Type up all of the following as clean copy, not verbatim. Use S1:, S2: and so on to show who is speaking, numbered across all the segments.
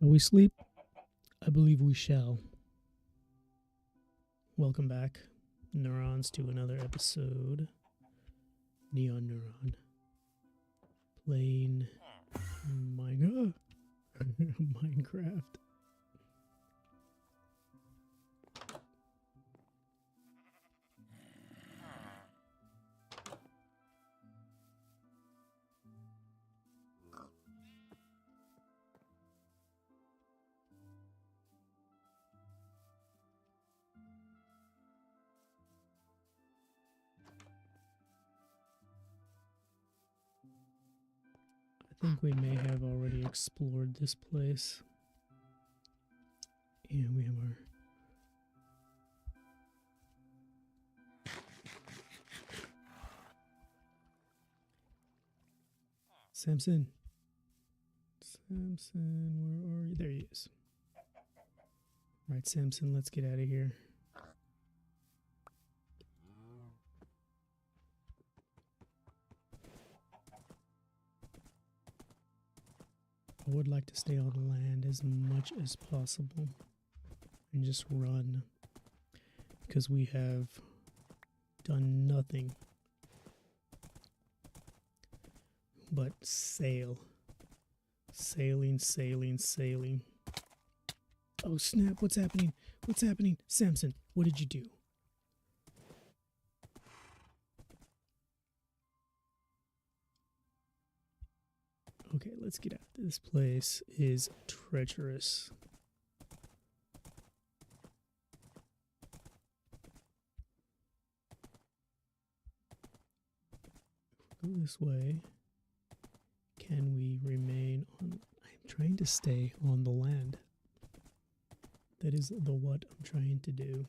S1: Shall we sleep? I believe we shall. Welcome back, neurons, to another episode. Neon Neuron. Playing Minecraft. I think we may have already explored this place. And we have our... Samson, where are you? There he is. Alright, Samson, let's get out of here. I would like to stay on land as much as possible and just run, because we have done nothing but sail. Sailing. Oh snap, what's happening? What's happening? Samson, what did you do? Okay, let's get out. This place is treacherous. Go this way. Can we remain on? I'm trying to stay on the land. That is the what I'm trying to do.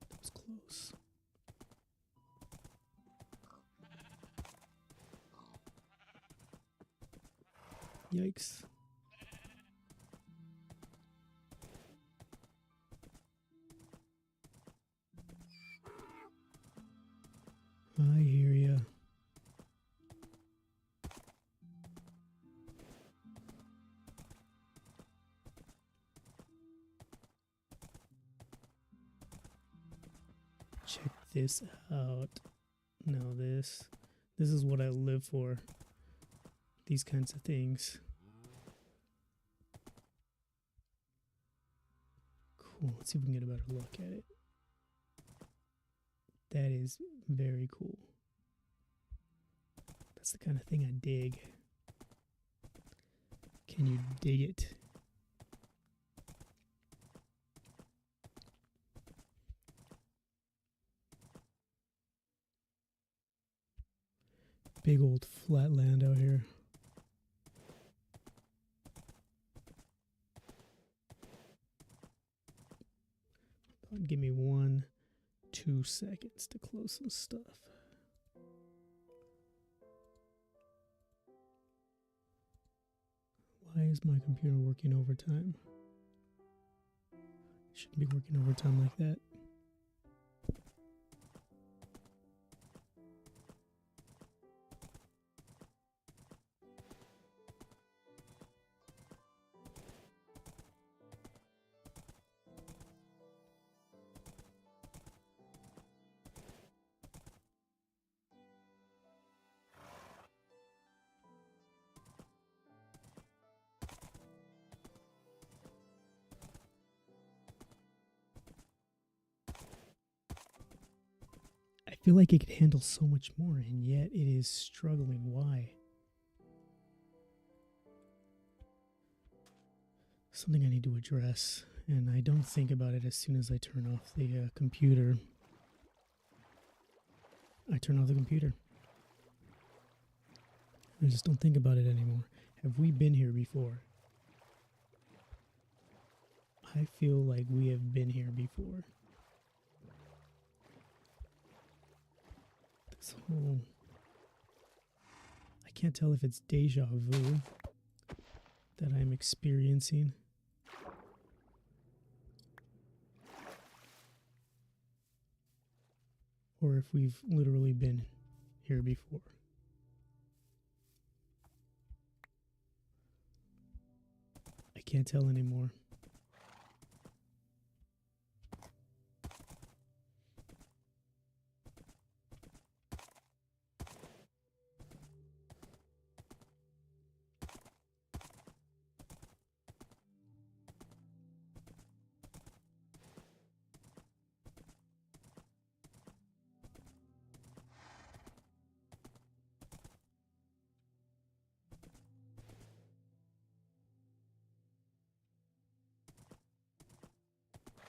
S1: That was close. Yikes. I hear ya. Check this out. Now this is what I live for. These kinds of things. Cool. Let's see if we can get a better look at it. That is very cool. That's the kind of thing I dig. Can you dig it? Big old flat land out here. Give me 2 seconds to close some stuff. Why is my computer working overtime? It shouldn't be working overtime like that. I feel like it could handle so much more, and yet it is struggling. Why? Something I need to address, and I don't think about it as soon as I turn off the computer. I turn off the computer. I just don't think about it anymore. Have we been here before? I feel like we have been here before. This whole... I can't tell if it's deja vu that I'm experiencing. if we've literally been here before. I can't tell anymore.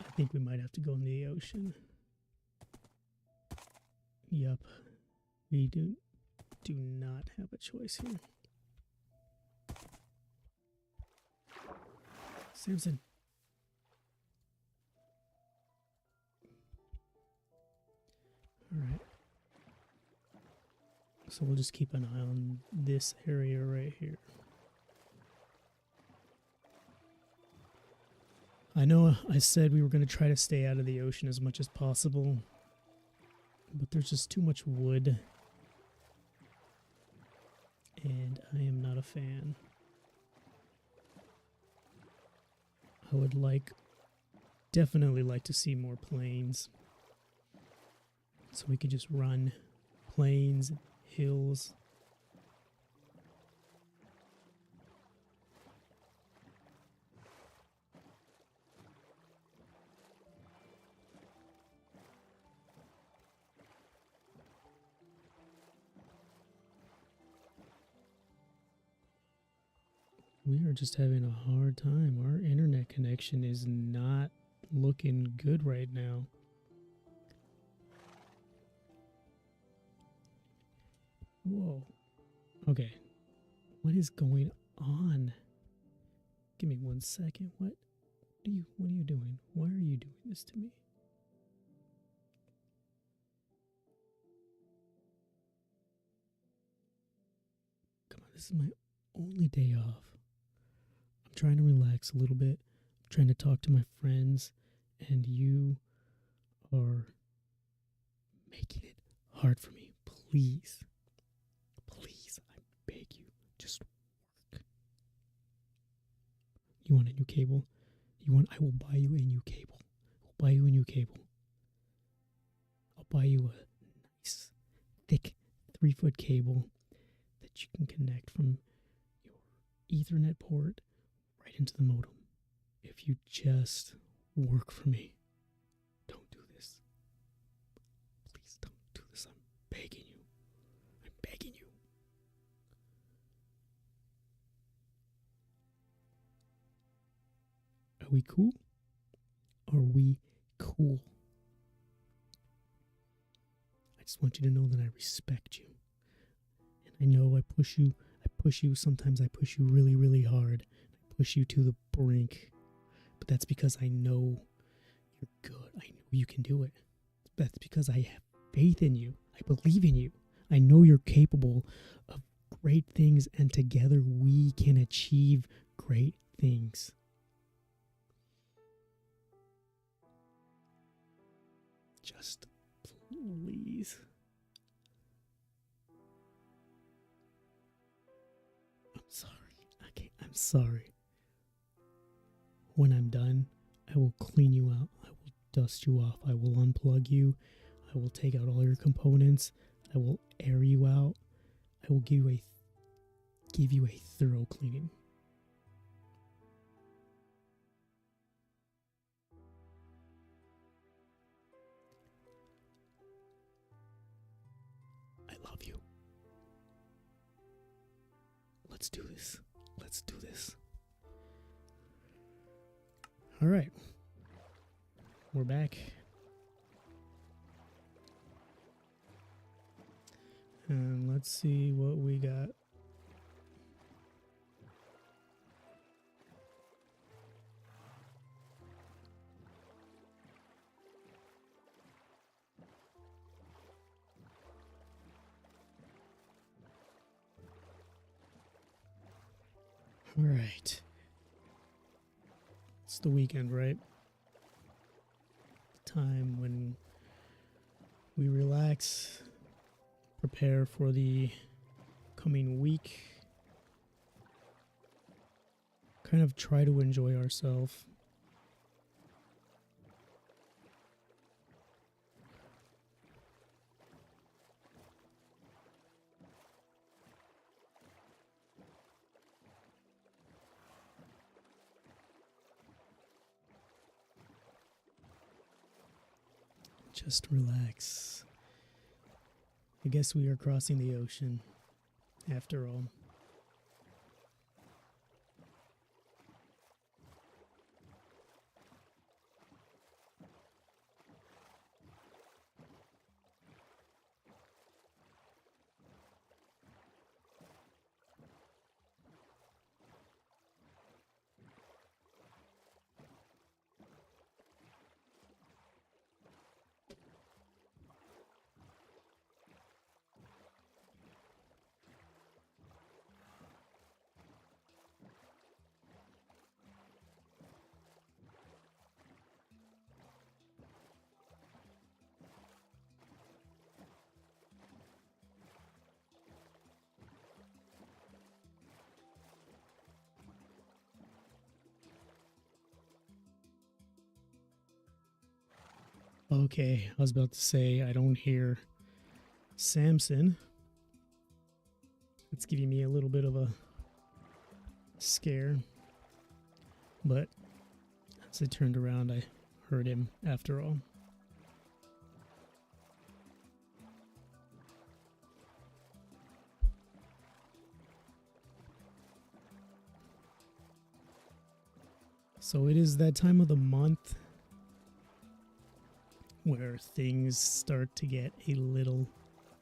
S1: I think we might have to go in the ocean. Yup. We do not have a choice here. Samson. Alright. So we'll just keep an eye on this area right here. I know I said we were going to try to stay out of the ocean as much as possible, but there's just too much wood, and I am not a fan. I would definitely like to see more plains, so we could just run plains, hills. We are just having a hard time. Our internet connection is not looking good right now. Whoa. Okay. What is going on? Give me 1 second. What are you doing? Why are you doing this to me? Come on, this is my only day off. I'm trying to relax a little bit. I'm trying to talk to my friends, and you are making it hard for me. Please. Please, I beg you. Just work. You want a new cable? I will buy you a new cable. I'll buy you a new cable. I'll buy you a nice, thick 3-foot cable that you can connect from your Ethernet port right into the modem. If you just work for me. Don't do this. Please don't do this. I'm begging you. I'm begging you. Are we cool? Are we cool? I just want you to know that I respect you. And I know I push you. Sometimes I push you really, really hard. I push you to the brink. But that's because I know you're good. I know you can do it. That's because I have faith in you. I believe in you. I know you're capable of great things, and together we can achieve great things. Just please. I'm sorry. Okay, I'm sorry. When I'm done, I will clean you out. I will dust you off. I will unplug you. I will take out all your components. I will air you out. I will give you a thorough cleaning. I love you. Let's do this. Let's do this. All right. We're back. And let's see what we got. All right. It's the weekend, right? The time when We relax, prepare for the coming week, kind of try to enjoy ourselves. Just relax. I guess we are crossing the ocean, after all. Okay, I was about to say I don't hear Samson. It's giving me a little bit of a scare. But as I turned around, I heard him after all. So it is that time of the month where things start to get a little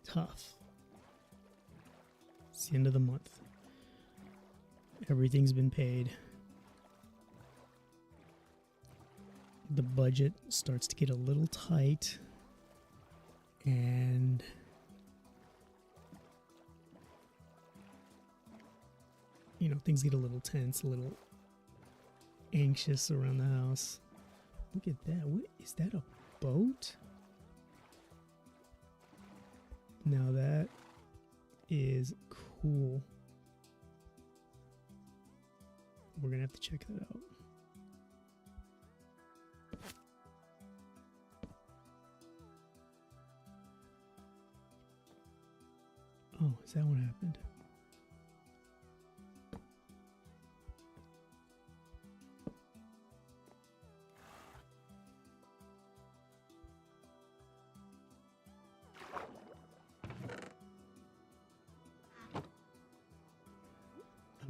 S1: tough. It's the end of the month. Everything's been paid. The budget starts to get a little tight, and things get a little tense, a little anxious around the house. Look at that. What is that, a boat? Now that is cool. We're gonna have to check that out. Oh, is that what happened?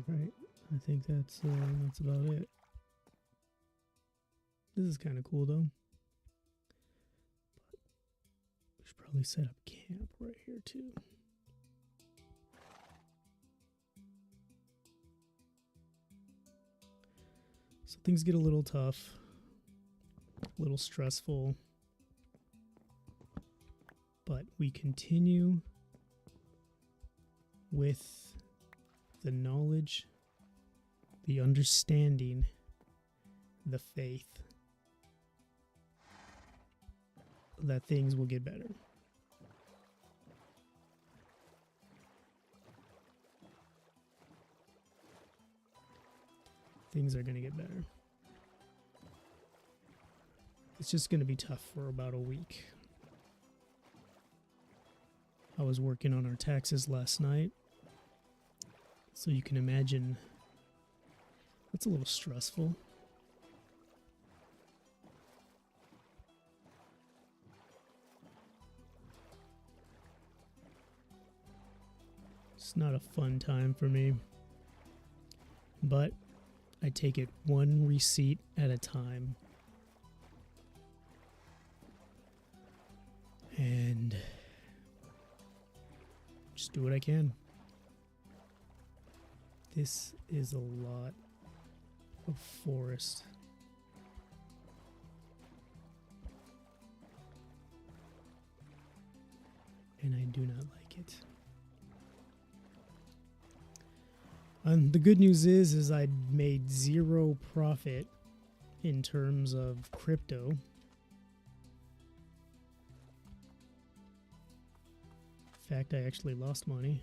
S1: Alright, I think that's about it. This is kind of cool though. But we should probably set up camp right here too. So things get a little tough, a little stressful, but we continue with the knowledge, the understanding, the faith that things will get better. Things are going to get better. It's just going to be tough for about a week. I was working on our taxes last night, so you can imagine that's a little stressful. It's not a fun time for me, but I take it one receipt at a time. And just do what I can. This is a lot of forest. And I do not like it. And the good news is I made zero profit in terms of crypto. fact, I actually lost money.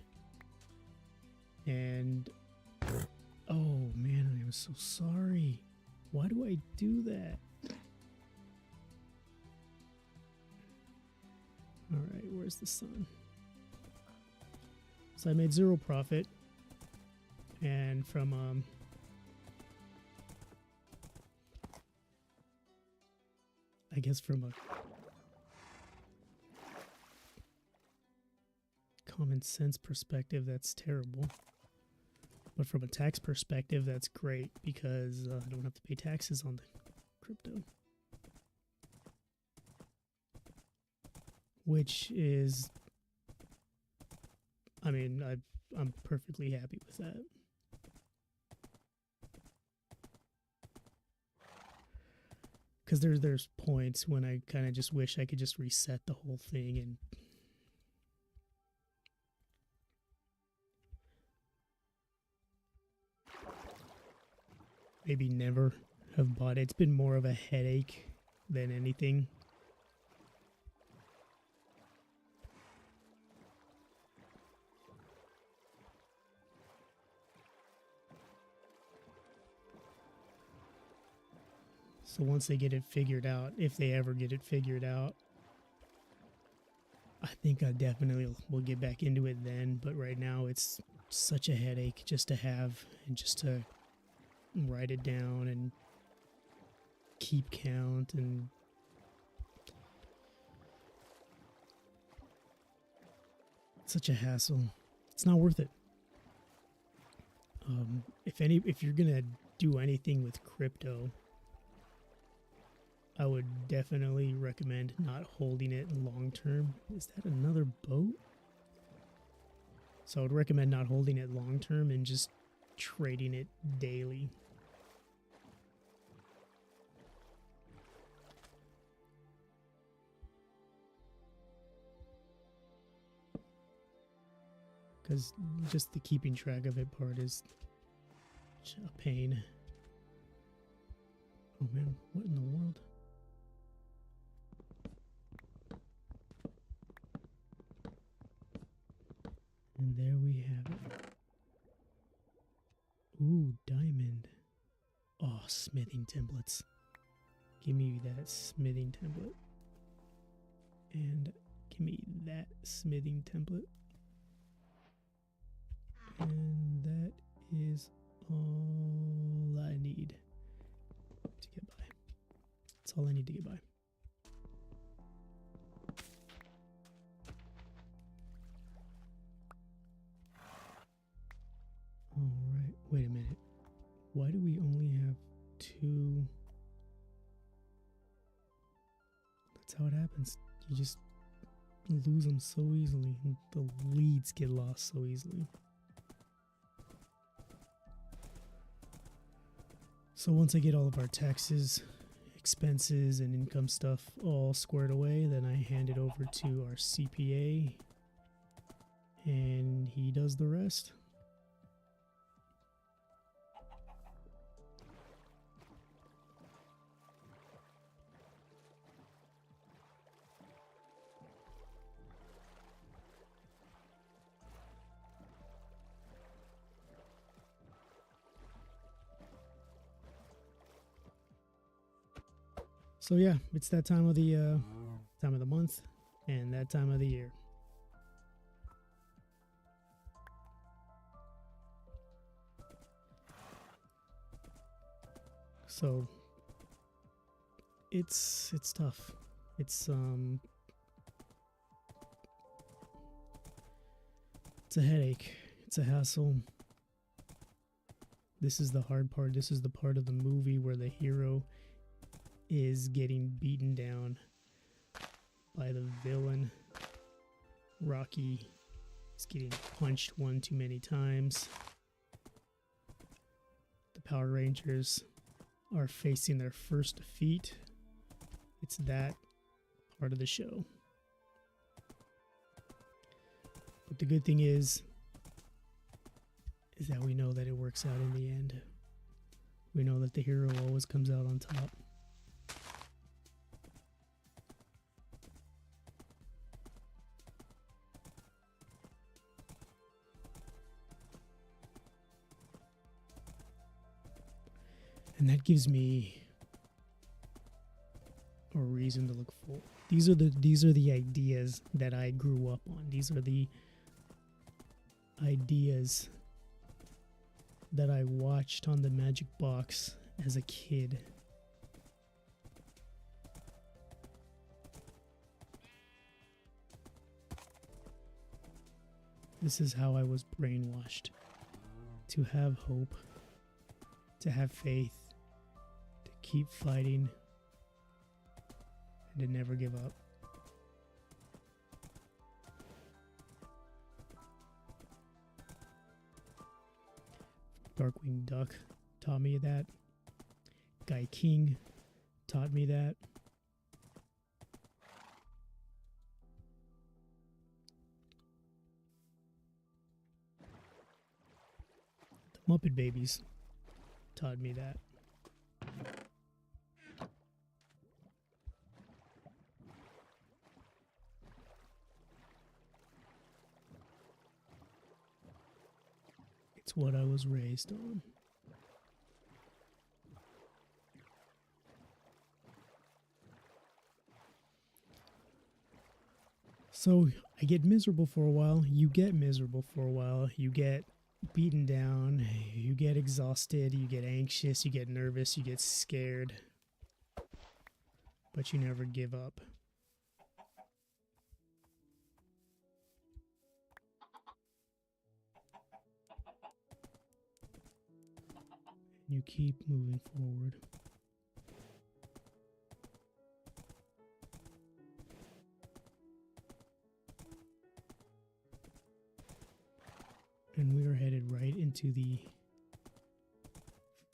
S1: And oh man, I am so sorry. Why do I do that? Alright, where's the sun? So I made 0 profit. And from I guess from a common sense perspective, that's terrible. But from a tax perspective, that's great because I don't have to pay taxes on the crypto. Which is, I mean, I'm perfectly happy with that. Because there's points when I kind of just wish I could just reset the whole thing and maybe never have bought it. It's been more of a headache than anything. So once they get it figured out, if they ever get it figured out, I think I definitely will get back into it then. But right now it's such a headache just to have and just to write it down and keep count and it's such a hassle. It's not worth it. If you're gonna do anything with crypto, I would definitely recommend not holding it long term. Is that another boat? So I would recommend not holding it long term and just trading it daily. Because just the keeping track of it part is a pain. Oh man, what in the world? And there we have it. Ooh, diamond. Oh, smithing templates. Give me that smithing template. And give me that smithing template. And that is all I need to get by. That's all I need to get by. Alright, wait a minute. Why do we only have 2? That's how it happens. You just lose them so easily. The leads get lost so easily. So once I get all of our taxes, expenses, and income stuff all squared away, then I hand it over to our CPA, and he does the rest. So yeah, it's that time of the month and that time of the year. So it's tough. It's a headache. It's a hassle. This is the hard part. This is the part of the movie where the hero is getting beaten down by the villain. Rocky is getting punched one too many times. The Power Rangers are facing their first defeat. It's that part of the show. But the good thing is that we know that it works out in the end. We know that the hero always comes out on top. And that gives me a reason to look forward. These are the ideas that I grew up on. These are the ideas that I watched on the Magic Box as a kid. This is how I was brainwashed. To have hope, to have faith, to keep fighting, and to never give up. Darkwing Duck taught me that. Guy King taught me that. The Muppet Babies taught me that. It's what I was raised on. So I get miserable for a while. You get miserable for a while. You get beaten down. You get exhausted. You get anxious. You get nervous. You get scared. But you never give up. You keep moving forward. And we are headed right into the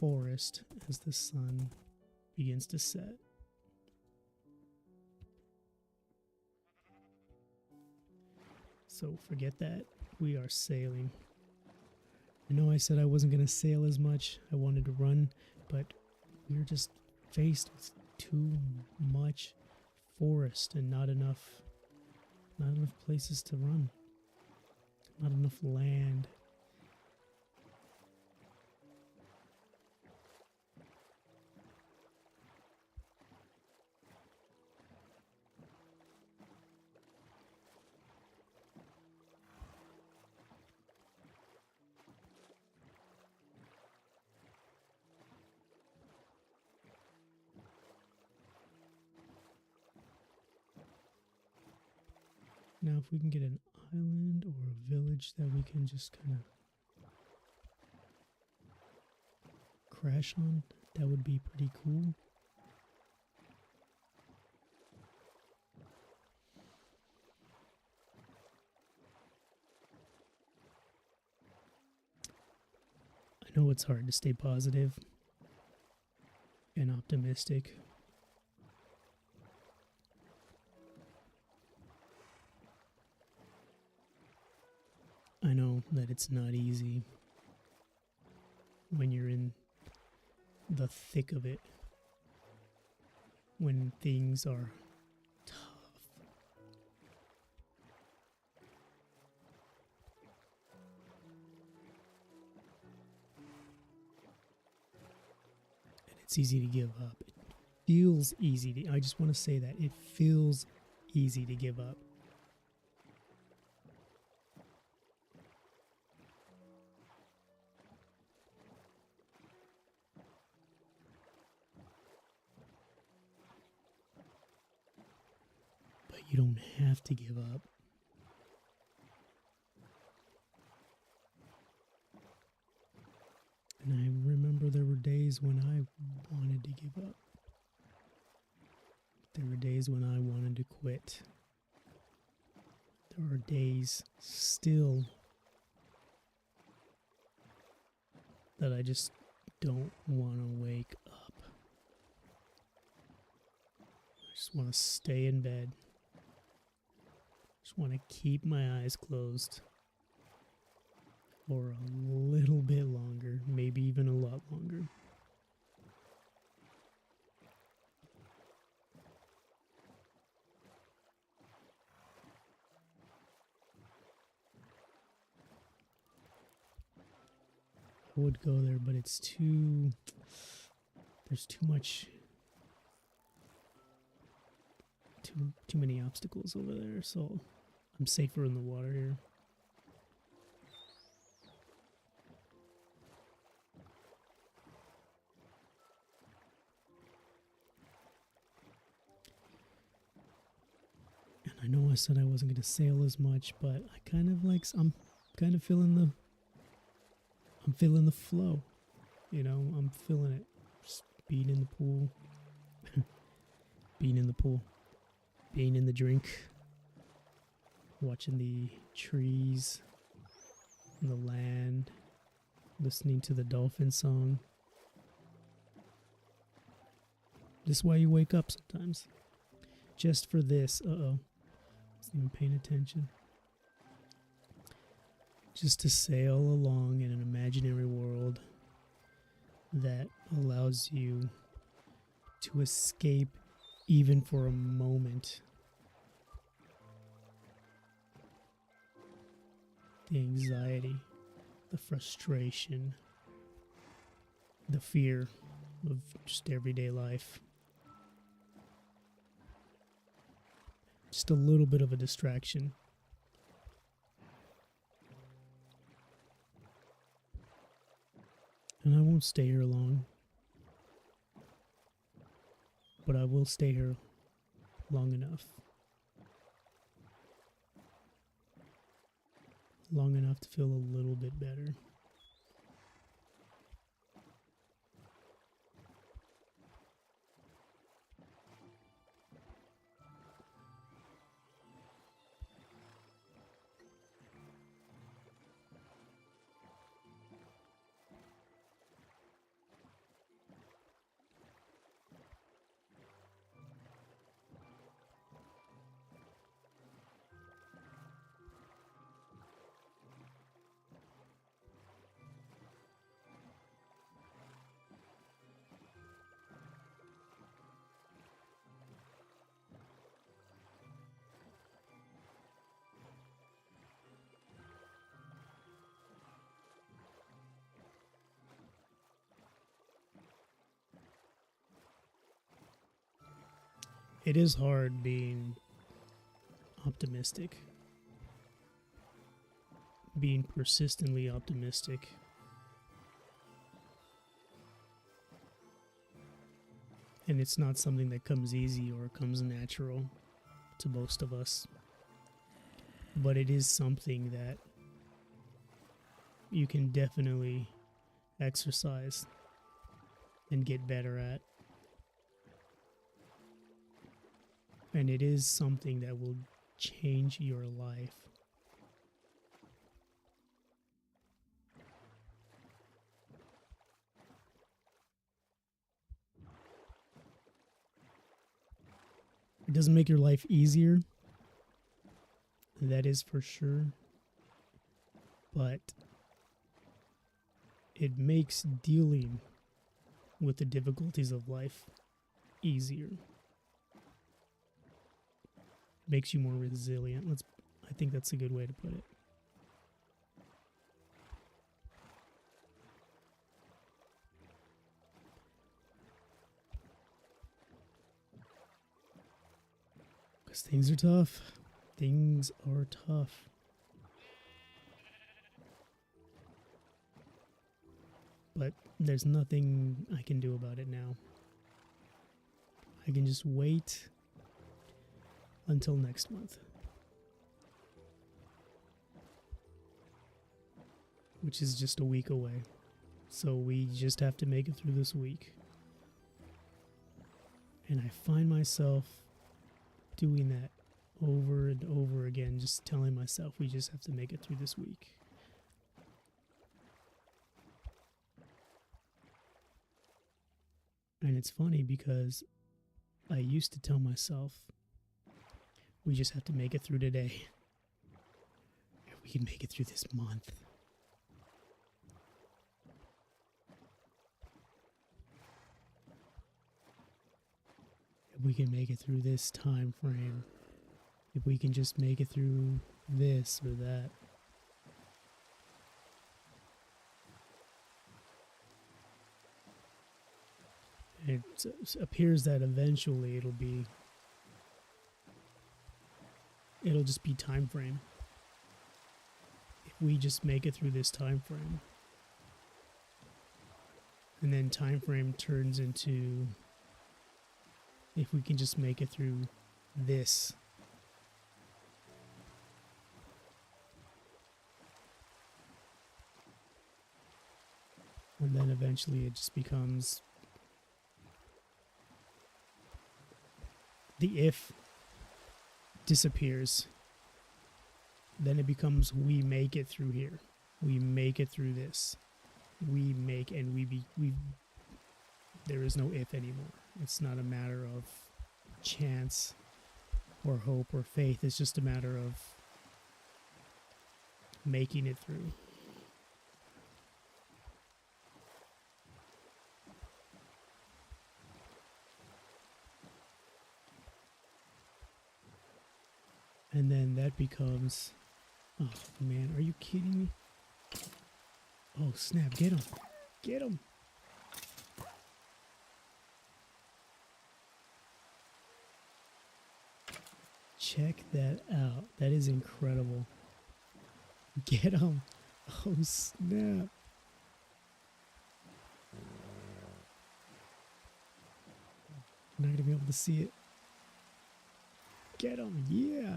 S1: forest as the sun begins to set. So forget that. We are sailing. I know I said I wasn't going to sail as much. I wanted to run, but we were just faced with too much forest and not enough places to run. Not enough land. Now, if we can get an island or a village that we can just kind of crash on, that would be pretty cool. I know it's hard to stay positive and optimistic. I know that it's not easy when you're in the thick of it, when things are tough. And it's easy to give up. It feels easy to, I just want to say that it feels easy to give up. You don't have to give up. And I remember there were days when I wanted to give up. There were days when I wanted to quit. There are days still that I just don't want to wake up. I just want to stay in bed. Just want to keep my eyes closed for a little bit longer, maybe even a lot longer. I would go there, but it's too there's too many obstacles over there, so I'm safer in the water here. And I know I said I wasn't going to sail as much, but I kind of like, I'm kind of feeling the flow. You know, I'm feeling it. Just being in the pool. Being in the pool. Being in the drink. Watching the trees and the land. Listening to the dolphin song. This is why you wake up sometimes. Just for this. Uh-oh. Wasn't even paying attention. Just to sail along in an imaginary world that allows you to escape even for a moment the anxiety, the frustration, the fear of just everyday life. Just a little bit of a distraction. And I won't stay here long. But I will stay here long enough. Long enough to feel a little bit better. It is hard being optimistic, being persistently optimistic. And it's not something that comes easy or comes natural to most of us. But it is something that you can definitely exercise and get better at. And it is something that will change your life. It doesn't make your life easier. That is for sure. But it makes dealing with the difficulties of life easier. Makes you more resilient. I think that's a good way to put it. Because things are tough. Things are tough. But there's nothing I can do about it now. I can just wait until next month, which is just a week away. So we just have to make it through this week. And I find myself doing that over and over again, just telling myself we just have to make it through this week. And it's funny because I used to tell myself, we just have to make it through today. If we can make it through this month. If we can make it through this time frame. If we can just make it through this or that. It appears that eventually it'll just be time frame. If we just make it through this time frame, and then time frame turns into if we can just make it through this. And then eventually it just becomes the if disappears. Then it becomes we make it through here. We make it through this. We make and we there is no if anymore. It's not a matter of chance or hope or faith. It's just a matter of making it through. And then that becomes, oh man, are you kidding me? Oh snap, get him. Get him. Check that out. That is incredible. Get him. Oh snap. I'm not gonna be able to see it. Get him, yeah.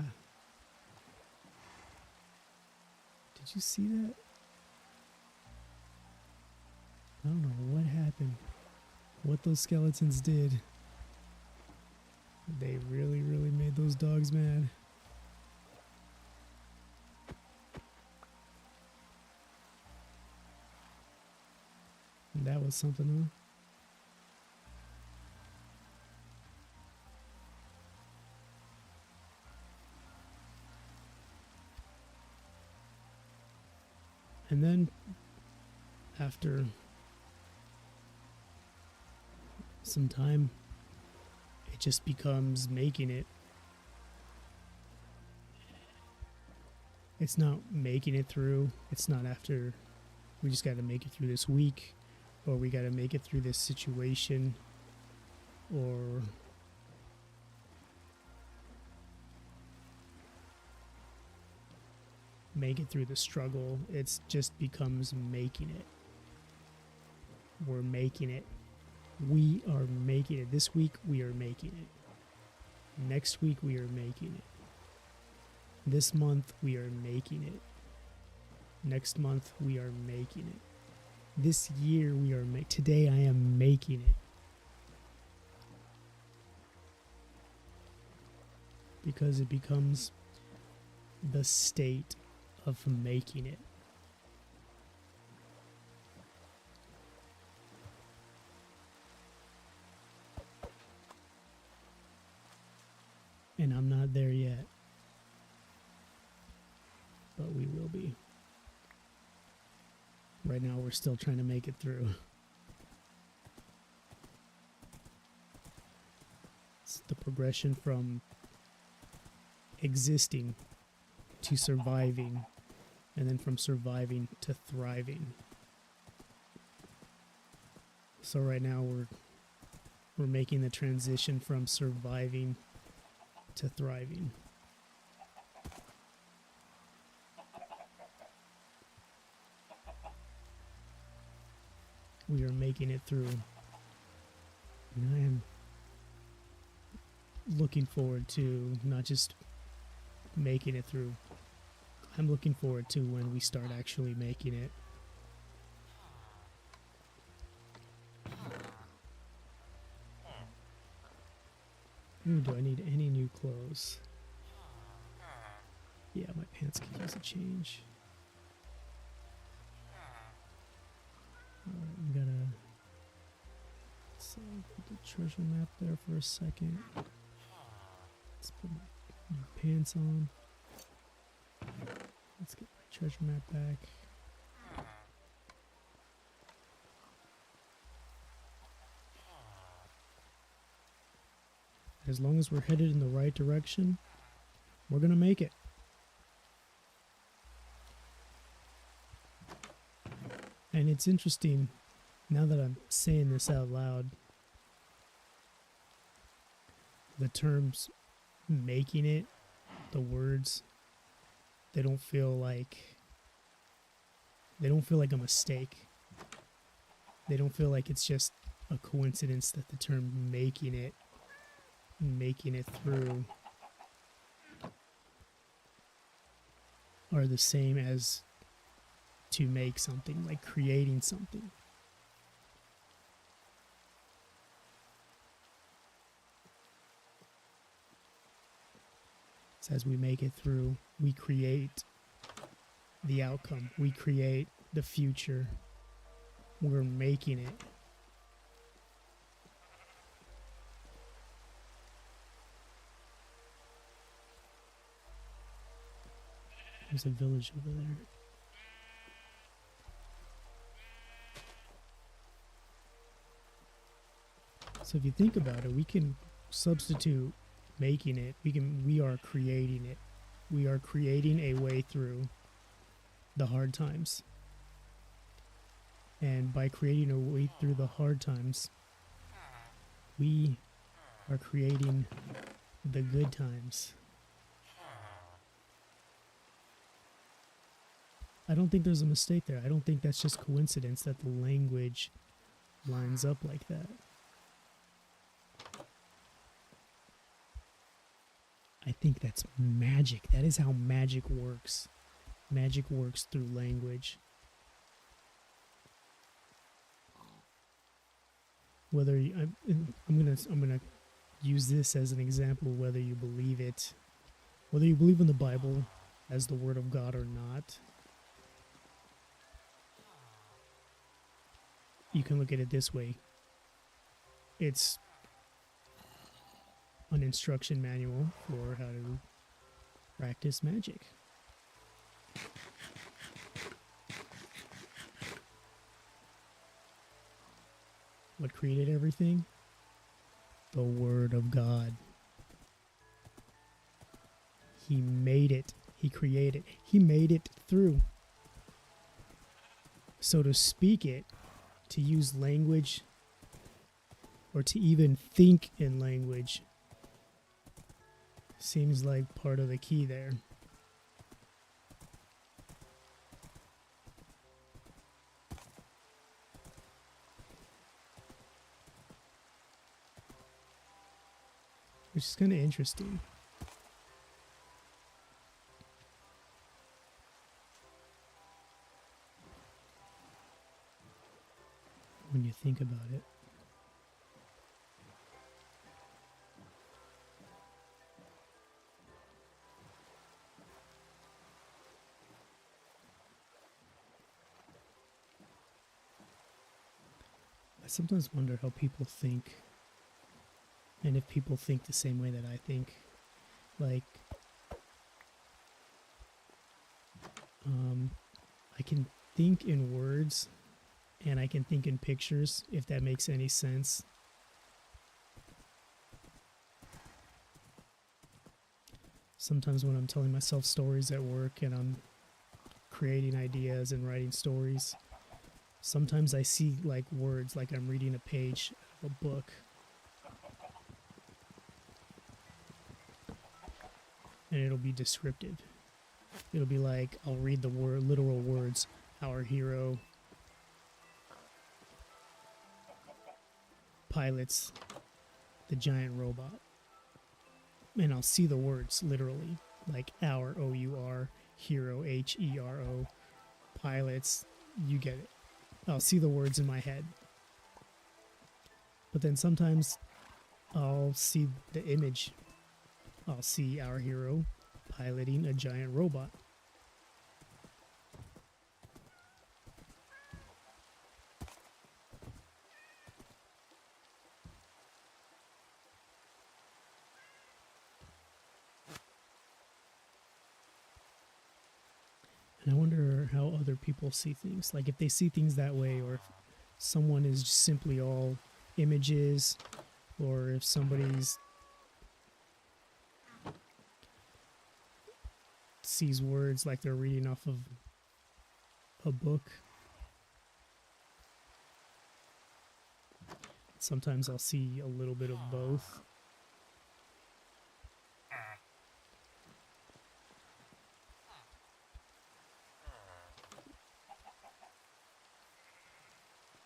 S1: Did you see that? I don't know what happened. What those skeletons did. They really, really made those dogs mad. And that was something, huh? And then, after some time, it just becomes making it. It's not making it through. It's not after we just got to make it through this week, or we got to make it through this situation, or make it through the struggle. It just becomes making it. We're making it. We are making it. This week we are making it. Next week we are making it. This month we are making it. Next month we are making it. This year we are making. Today I am making it. Because it becomes the state of making it. And I'm not there yet. But we will be. Right now we're still trying to make it through. It's the progression from existing to surviving, and then from surviving to thriving. So right now we're making the transition from surviving to thriving. We are making it through. And I am looking forward to not just making it through. I'm looking forward to when we start actually making it. Ooh, do I need any new clothes? Yeah, my pants could use a change. Alright, we gotta put the treasure map there for a second. Let's put my new pants on. Let's get my treasure map back. As long as we're headed in the right direction, we're gonna make it. And it's interesting, now that I'm saying this out loud, the terms making it, the words, they don't feel like a mistake. They don't feel like it's just a coincidence that the term making it through are the same as to make something, like creating something. So as we make it through, we create the outcome. We create the future. We're making it. There's a village over there. So if you think about it, we can substitute making it. We are creating it. We are creating a way through the hard times. And by creating a way through the hard times, we are creating the good times. I don't think there's a mistake there. I don't think that's just coincidence that the language lines up like that. I think that's magic. That is how magic works. Magic works through language. Whether you, I'm gonna use this as an example. Whether you believe it, whether you believe in the Bible as the Word of God or not, you can look at it this way. It's an instruction manual for how to practice magic. What created everything? The Word of God. He made it. He created. He made it through. So to speak it, to use language, or to even think in language, seems like part of the key there. Which is kind of interesting. When you think about it. I sometimes wonder how people think, and if people think the same way that I think. Like, I can think in words, and I can think in pictures, if that makes any sense. Sometimes when I'm telling myself stories at work and I'm creating ideas and writing stories, sometimes I see like words, like I'm reading a page of a book. And it'll be descriptive. It'll be like, I'll read the literal words, our hero pilots the giant robot. And I'll see the words literally, like our, O-U-R, hero, H-E-R-O, pilots, you get it. I'll see the words in my head. But then sometimes I'll see the image. I'll see our hero piloting a giant robot. And I wonder how other people see things. Like if they see things that way, or if someone is just simply all images, or if somebody's sees words like they're reading off of a book. Sometimes I'll see a little bit of both.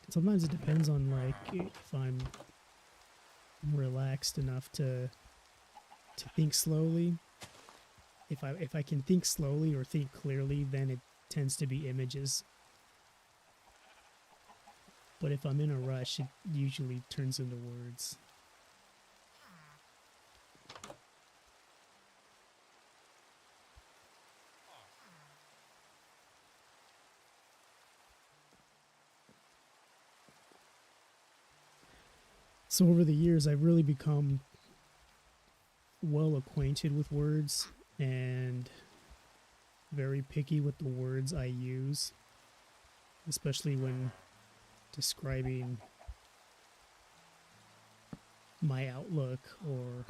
S1: Sometimes it depends on like if I'm relaxed enough to think slowly. If I can think slowly or think clearly, then it tends to be images. But if I'm in a rush, it usually turns into words. So over the years, I've really become well acquainted with words and very picky with the words I use, especially when describing my outlook or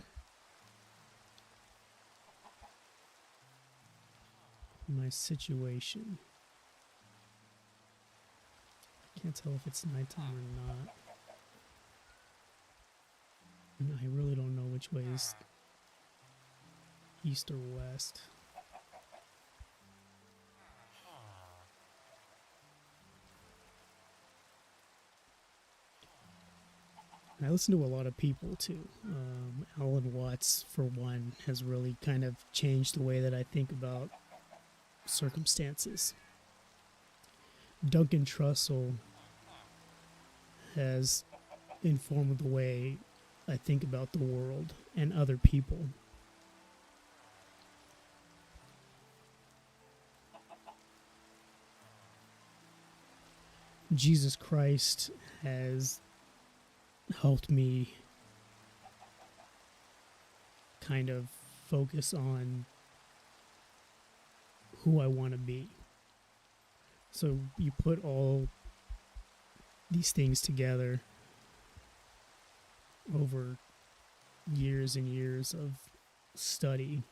S1: my situation. I can't tell if it's nighttime or not. And I really don't know which way is east or west. And I listen to a lot of people too. Alan Watts, for one, has really kind of changed the way that I think about circumstances. Duncan Trussell has informed the way I think about the world and other people. Jesus Christ has helped me kind of focus on who I want to be. So you put all these things together over years and years of study.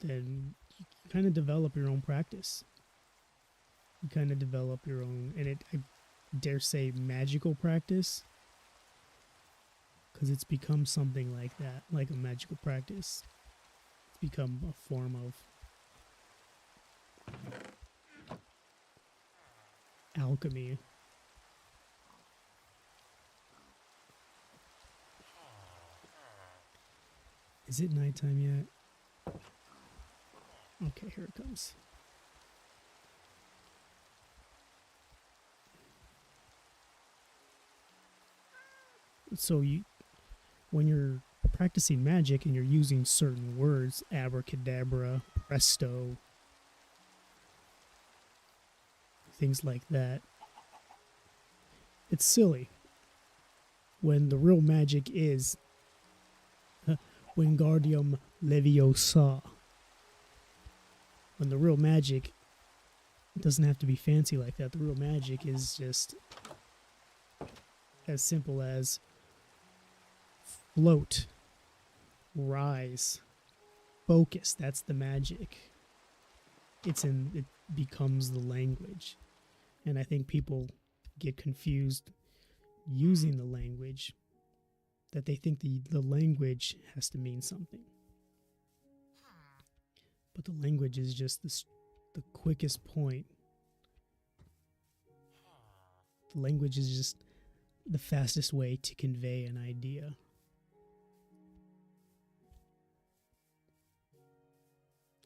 S1: Then you kind of develop your own practice. You kind of develop your own, and I dare say, magical practice, because it's become something like that, like a magical practice. It's become a form of alchemy. Is it nighttime yet? Okay, here it comes. So when you're practicing magic and you're using certain words, abracadabra, presto, things like that, it's silly. When the real magic is Wingardium Leviosa. When the real magic, it doesn't have to be fancy like that. The real magic is just as simple as float, rise, focus. That's the magic. It becomes the language. And I think people get confused using the language, that they think the language has to mean something. But the language is just the quickest point. The language is just the fastest way to convey an idea.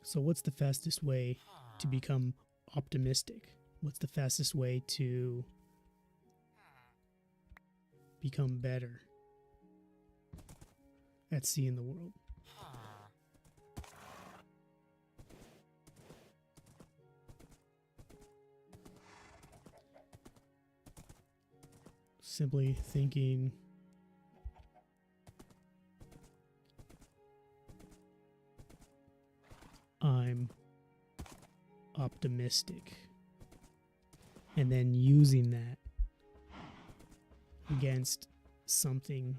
S1: So what's the fastest way to become optimistic? What's the fastest way to become better at seeing the world? Simply thinking, I'm optimistic, and then using that against something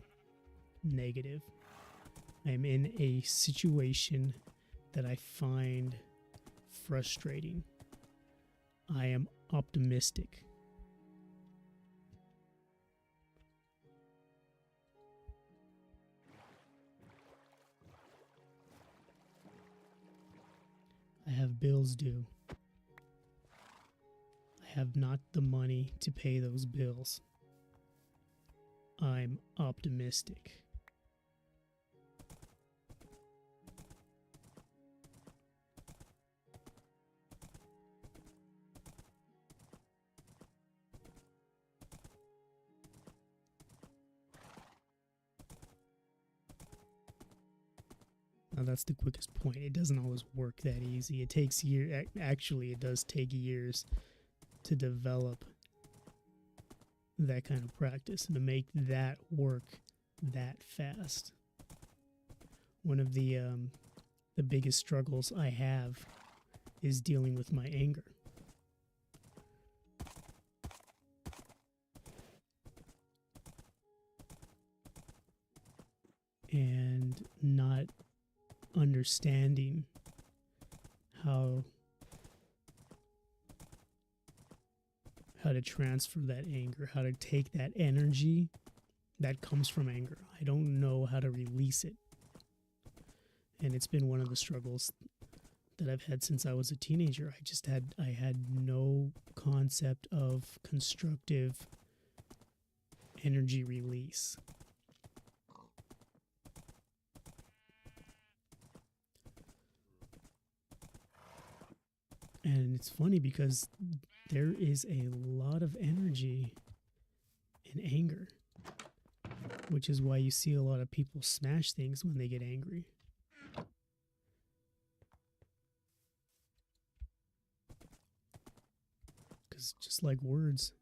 S1: negative. I'm in a situation that I find frustrating. I am optimistic. I have bills due. have not the money to pay those bills. I'm optimistic. Now that's the quickest point. It doesn't always work that easy. It takes years. Actually, it does take years to develop that kind of practice and to make that work that fast. One of the biggest struggles I have is dealing with my anger. And not understanding how to transfer that anger, how to take that energy that comes from anger. I don't know how to release it. And it's been one of the struggles that I've had since I was a teenager. I had no concept of constructive energy release. And it's funny because there is a lot of energy in anger, which is why you see a lot of people smash things when they get angry. Because just like words,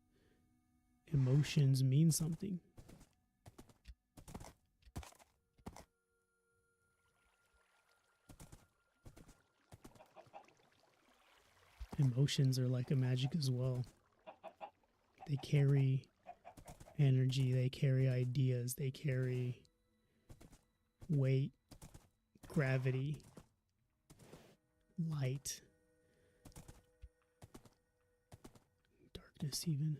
S1: emotions mean something. Emotions are like a magic as well. They carry energy, they carry ideas, they carry weight, gravity, light, darkness even.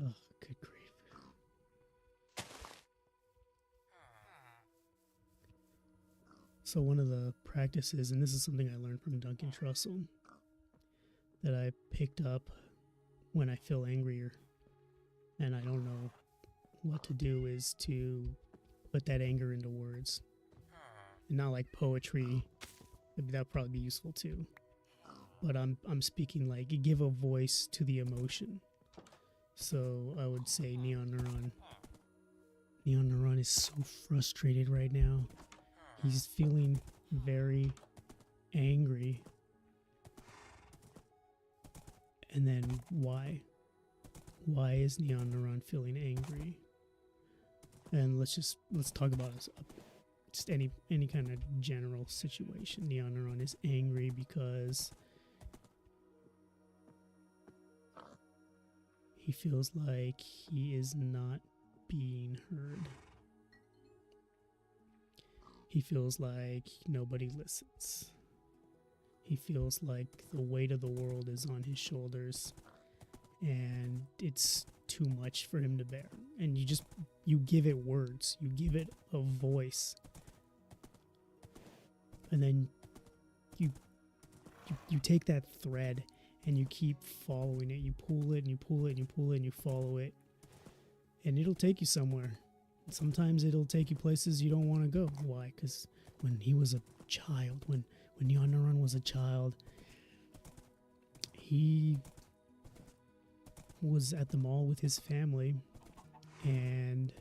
S1: Oh, good grief. So one of the practices, and this is something I learned from Duncan Trussell, that I picked up when I feel angrier and I don't know what to do, is to put that anger into words. And not like poetry. That'd probably be useful too. But I'm speaking like give a voice to the emotion. So I would say Neon Neuron. Neon Neuron is so frustrated right now. He's feeling very angry. And then why? Why is Neon Neuron feeling angry? And let's talk about just any kind of general situation. Neon Neuron is angry because he feels like he is not being heard. He feels like nobody listens. He feels like the weight of the world is on his shoulders and it's too much for him to bear. And you give it words, you give it a voice. And then you take that thread and you keep following it. You pull it and you pull it and you pull it and you follow it. And it'll take you somewhere. Sometimes it'll take you places you don't want to go. Why? Because when he was a child, when Neon Neuron was a child, he was at the mall with his family and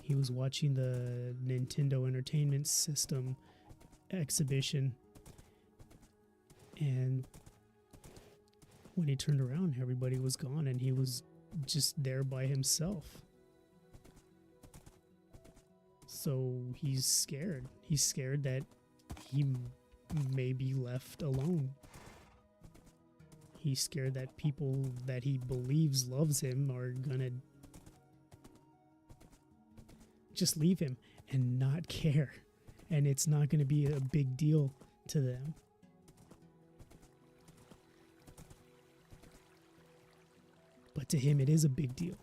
S1: he was watching the Nintendo Entertainment System exhibition. And when he turned around, everybody was gone and he was just there by himself. So he's scared. He's scared that he may be left alone. He's scared that people that he believes loves him are gonna just leave him and not care. And it's not gonna be a big deal to them. But to him, it is a big deal.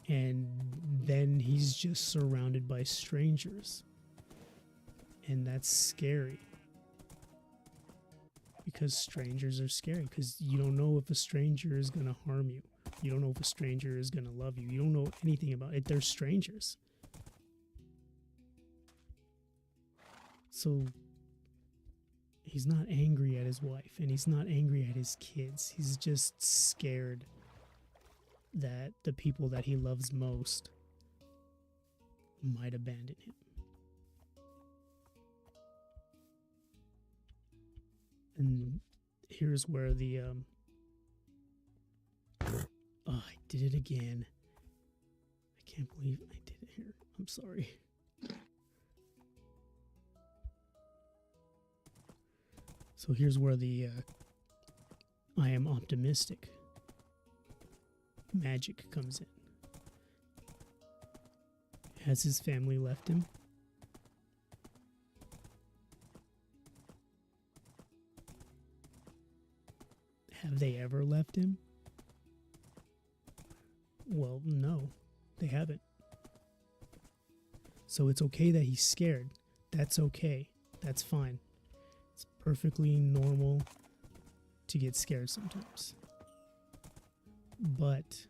S1: And then he's just surrounded by strangers. And that's scary. Because strangers are scary. Because you don't know if a stranger is going to harm you. You don't know if a stranger is going to love you. You don't know anything about it. They're strangers. So he's not angry at his wife. And he's not angry at his kids. He's just scared that the people that he loves most might abandon him. And here's where the I did it again. I can't believe I did it here. I'm sorry. So here's where the I am optimistic magic comes in. Has his family left him? Have they ever left him? Well, no, they haven't. So it's okay that he's scared. That's okay. That's fine. It's perfectly normal to get scared sometimes. But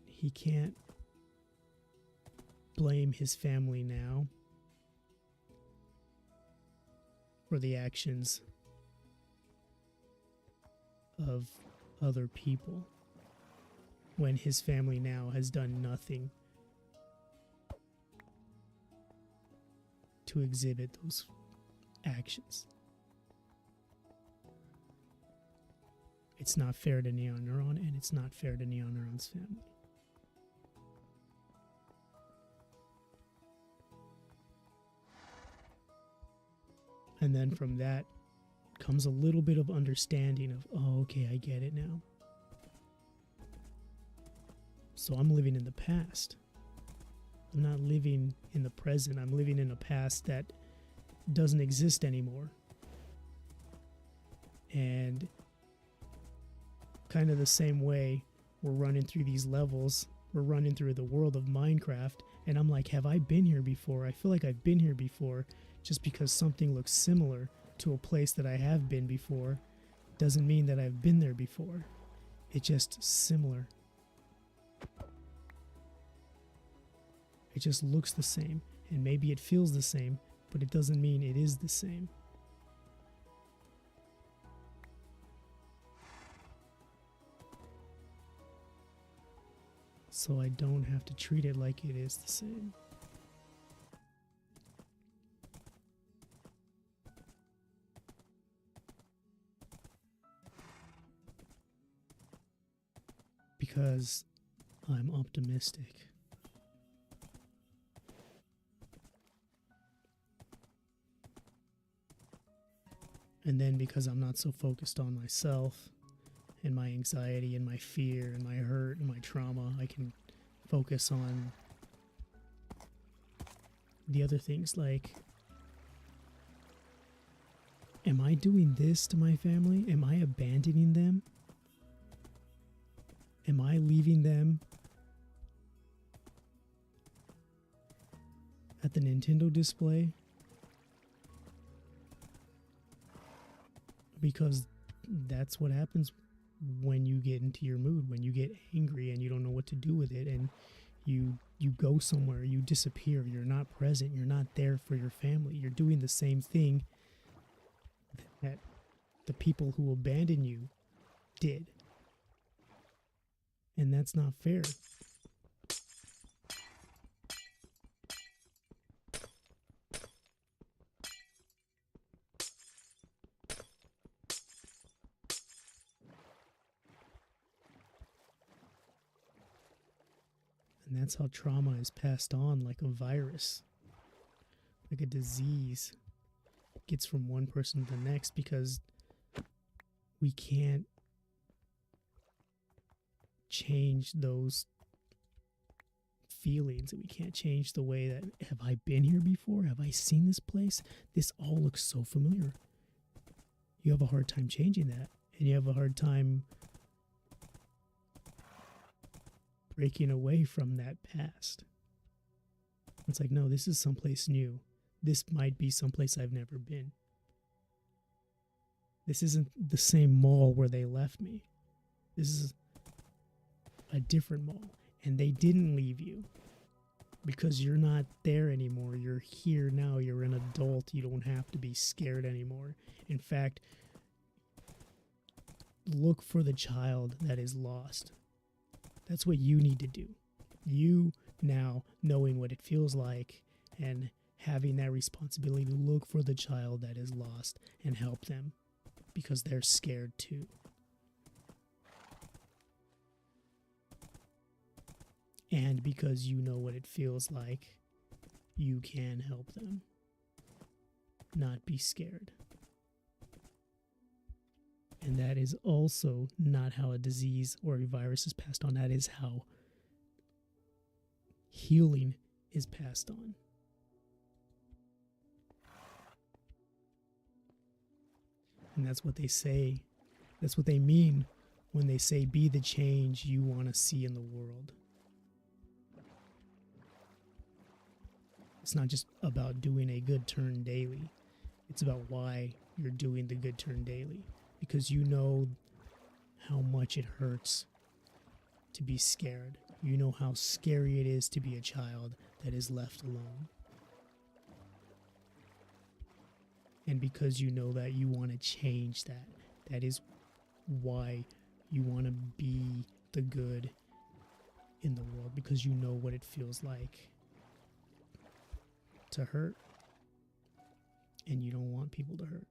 S1: he can't blame his family now for the actions of other people when his family now has done nothing to exhibit those actions. It's not fair to Neuron, and it's not fair to Neuron's family. And then from that comes a little bit of understanding of, oh, okay, I get it now. So I'm living in the past. I'm not living in the present. I'm living in a past that doesn't exist anymore. And kind of the same way we're running through these levels, we're running through the world of Minecraft, and I'm like, have I been here before? I feel like I've been here before. Just because something looks similar to a place that I have been before doesn't mean that I've been there before. It's just similar. It just looks the same, and maybe it feels the same, but it doesn't mean it is the same. So I don't have to treat it like it is the same. Because I'm optimistic. And then because I'm not so focused on myself and my anxiety and my fear and my hurt and my trauma, I can focus on the other things like, am I doing this to my family? Am I abandoning them? Am I leaving them at the Nintendo display? Because that's what happens when you get into your mood, when you get angry and you don't know what to do with it, and you go somewhere, you disappear, you're not present, you're not there for your family. You're doing the same thing that the people who abandoned you did. And that's not fair. And that's how trauma is passed on, like a virus, like a disease. It gets from one person to the next because we can't change those feelings, and we can't change the way that, have I been here before? Have I seen this place? This all looks so familiar. You have a hard time changing that, and you have a hard time breaking away from that past. It's like, no, this is someplace new. This might be someplace I've never been. This isn't the same mall where they left me. This is a different mall. And they didn't leave you because you're not there anymore. You're here now. You're an adult. You don't have to be scared anymore. In fact, look for the child that is lost. That's what you need to do. You now, knowing what it feels like and having that responsibility to look for the child that is lost and help them because they're scared too. And because you know what it feels like, you can help them not be scared. And that is also not how a disease or a virus is passed on. That is how healing is passed on. And that's what they say. That's what they mean when they say, be the change you want to see in the world. It's not just about doing a good turn daily. It's about why you're doing the good turn daily. Because you know how much it hurts to be scared. You know how scary it is to be a child that is left alone. And because you know that, you want to change that. That is why you want to be the good in the world. Because you know what it feels like to hurt. And you don't want people to hurt.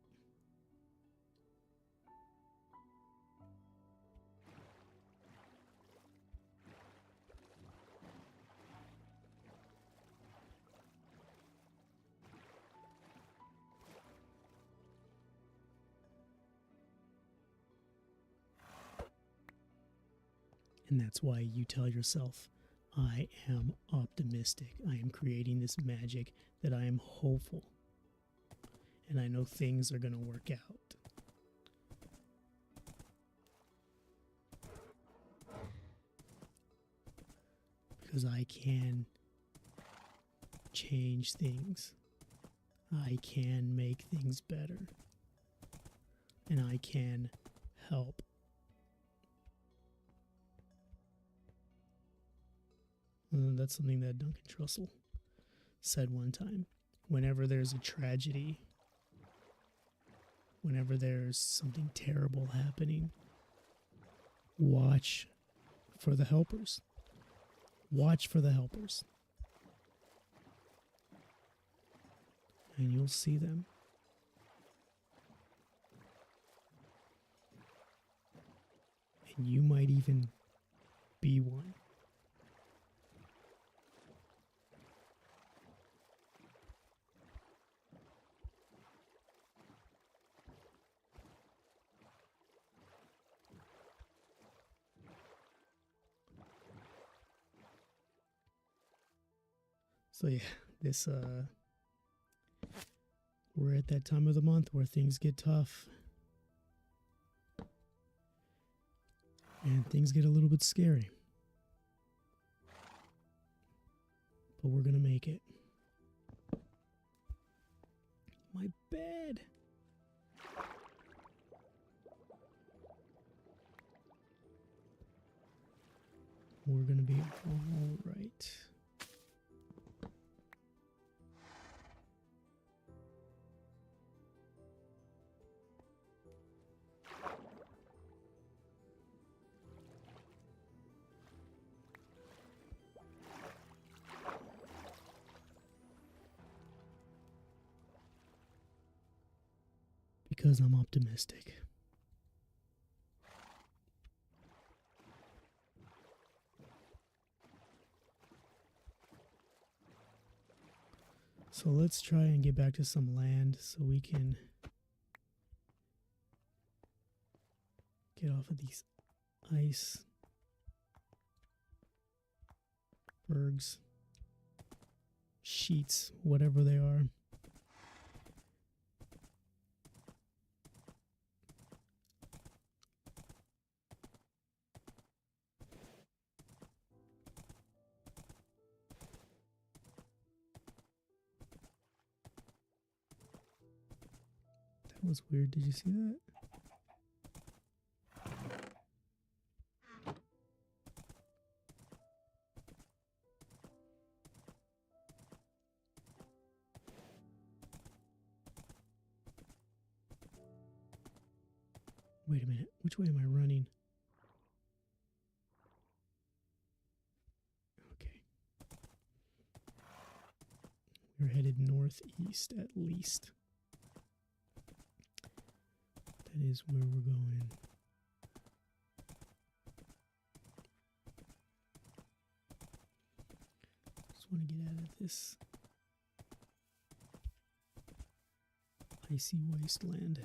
S1: And that's why you tell yourself, I am optimistic. I am creating this magic, that I am hopeful. And I know things are going to work out. Because I can change things. I can make things better. And I can help. And that's something that Duncan Trussell said one time. Whenever there's a tragedy, whenever there's something terrible happening, watch for the helpers. Watch for the helpers. And you'll see them. And you might even be one. So yeah, we're at that time of the month where things get tough. And things get a little bit scary. But we're gonna make it. My bed. We're gonna be all right. Because I'm optimistic. So let's try and get back to some land so we can get off of these ice icebergs, sheets, whatever they are. That was weird. Did you see that? Wait a minute. Which way am I running? Okay. We're headed northeast at least. That is where we're going. Just want to get out of this icy wasteland.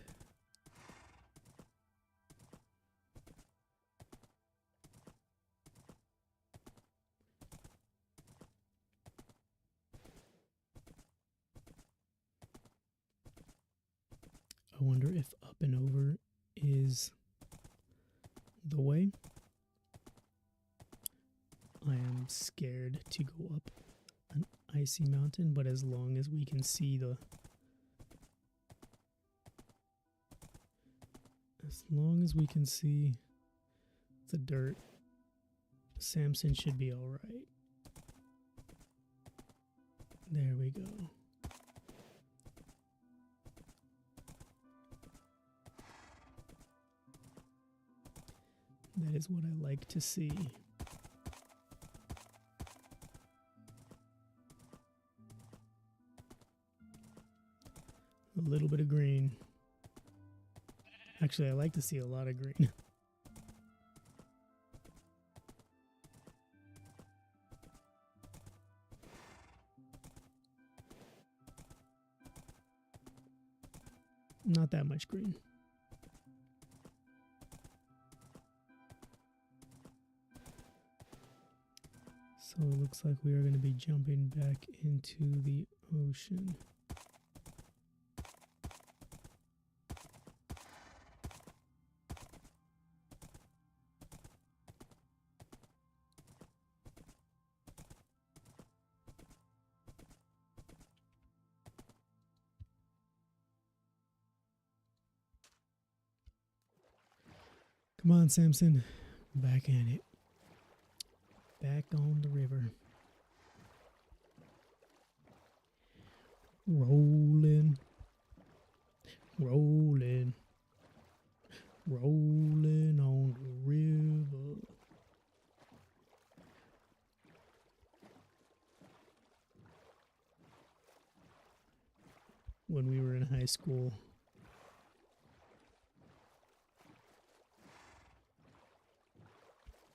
S1: I wonder if up and over is the way. I am scared to go up an icy mountain, but as long as we can see the dirt, Samson should be all right. There we go. That is what I like to see. A little bit of green. Actually, I like to see a lot of green. Not that much green. So it looks like we are going to be jumping back into the ocean. Come on, Samson. Back at it. Back on the river. Rolling. Rolling. Rolling on the river. When we were in high school,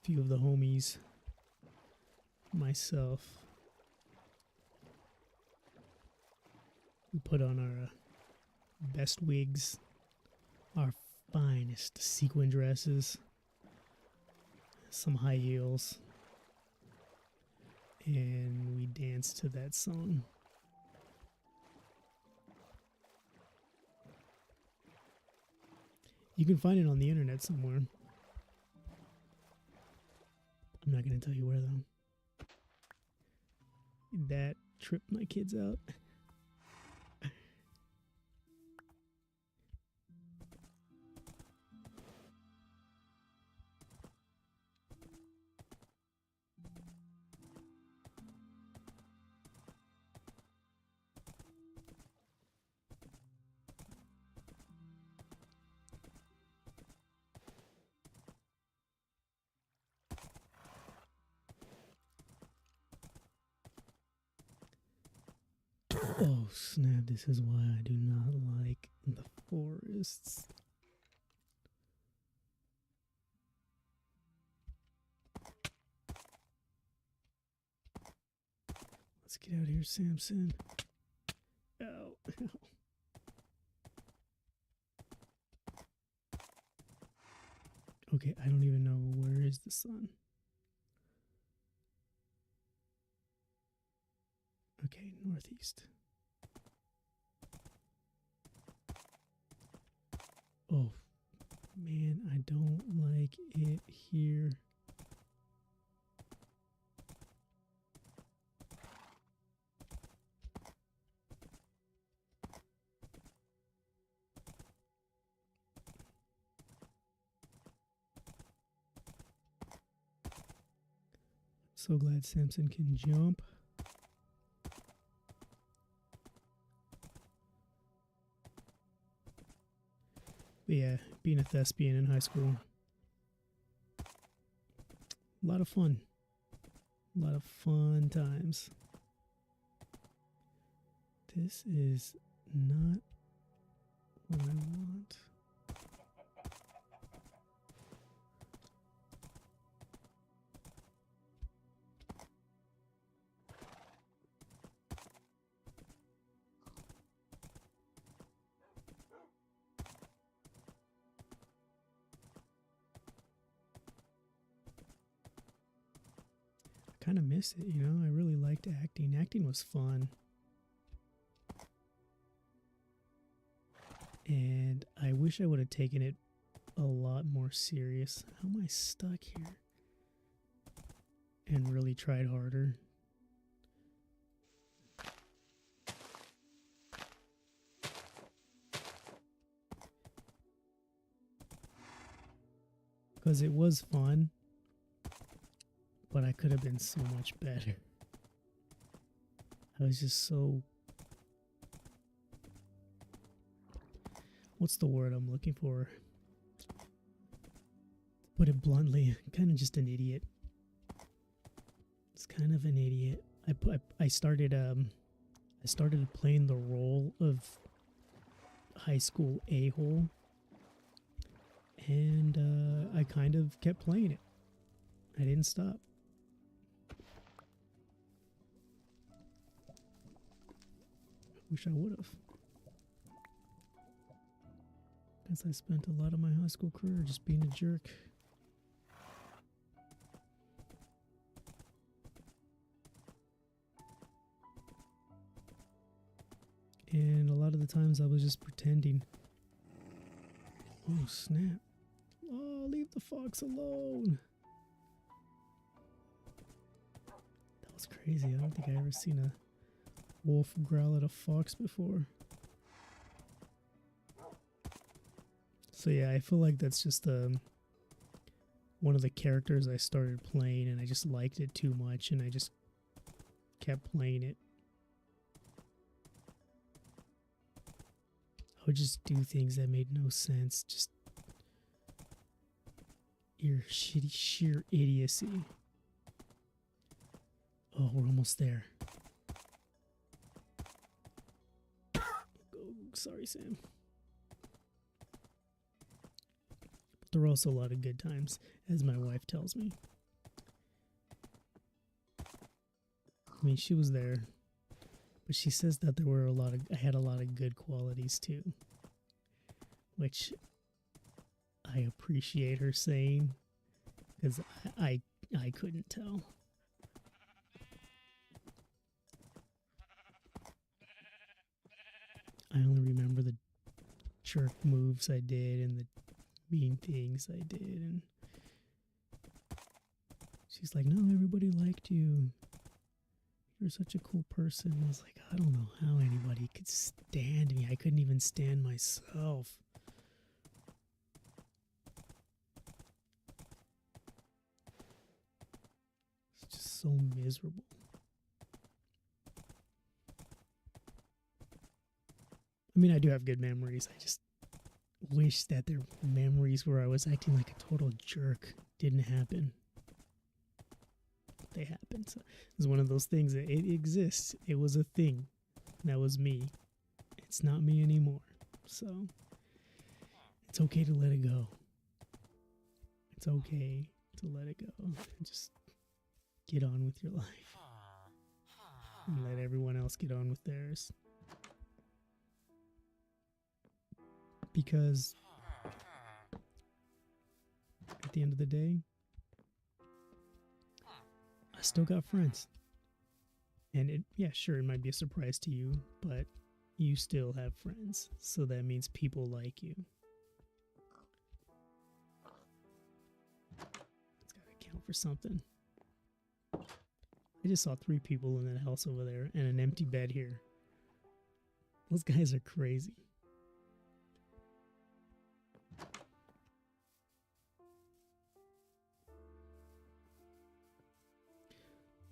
S1: a few of the homies, myself, we put on our best wigs, our finest sequin dresses, some high heels, and we danced to that song. You can find it on the internet somewhere. I'm not going to tell you where, though. That tripped my kids out. Oh snap, this is why I do not like the forests. Let's get out of here, Samson. Ow, ow. Okay, I don't even know where is the sun. Okay, northeast. Oh, man, I don't like it here. So glad Samson can jump. But yeah, being a thespian in high school, a lot of fun. A lot of fun times. This is not what I want. I kind of miss it, you know? I really liked acting. Acting was fun. And I wish I would have taken it a lot more serious. How am I stuck here? And really tried harder. Because it was fun, but I could have been so much better. I was just so... What's the word I'm looking for? Put it bluntly, kind of just an idiot. It's kind of an idiot. I started playing the role of high school a-hole, and I kind of kept playing it. I didn't stop. Wish I would have. Guess I spent a lot of my high school career just being a jerk. And a lot of the times I was just pretending. Oh, snap. Oh, leave the fox alone. That was crazy. I don't think I ever seen a wolf growl at a fox before. So yeah, I feel like that's just one of the characters I started playing, and I just liked it too much, and I just kept playing it. I would just do things that made no sense. Just sheer idiocy. Oh, we're almost there. Oh, sorry, Sam. But there were also a lot of good times, as my wife tells me. I mean, she was there. But she says that there were I had a lot of good qualities too, which I appreciate her saying, because I couldn't tell. I only remember the jerk moves I did and the mean things I did, and she's like, "No, everybody liked you. You're such a cool person." I was like, I don't know how anybody could stand me. I couldn't even stand myself. It's just so miserable. I mean, I do have good memories. I just wish that their memories where I was acting like a total jerk didn't happen. They happened. So it's one of those things that it exists. It was a thing. That was me. It's not me anymore. So it's okay to let it go. It's okay to let it go. And just get on with your life. And let everyone else get on with theirs. Because at the end of the day, I still got friends. And yeah, sure, it might be a surprise to you, but you still have friends. So that means people like you. It's got to count for something. I just saw 3 people in that house over there and an empty bed here. Those guys are crazy.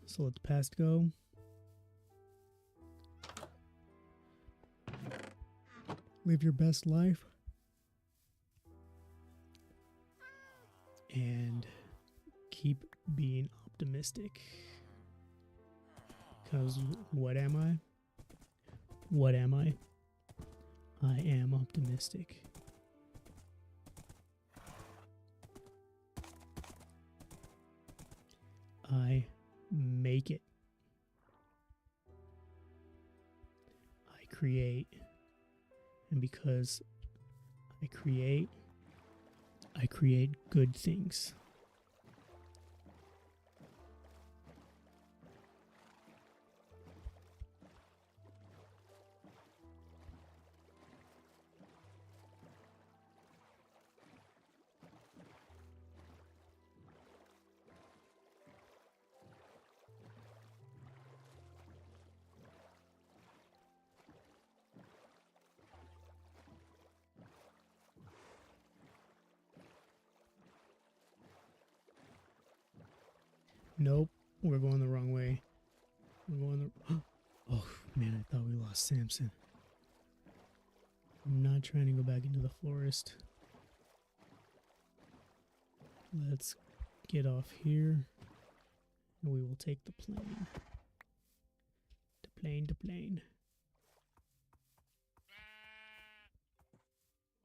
S1: So let's past go. Live your best life. And keep being optimistic. Because what am I? What am I? I am optimistic. I make it. I create. And because I create good things. Nope, we're going the wrong way. We're going the... Oh, man, I thought we lost Samson. I'm not trying to go back into the forest. Let's get off here. And we will take the plane. To plane.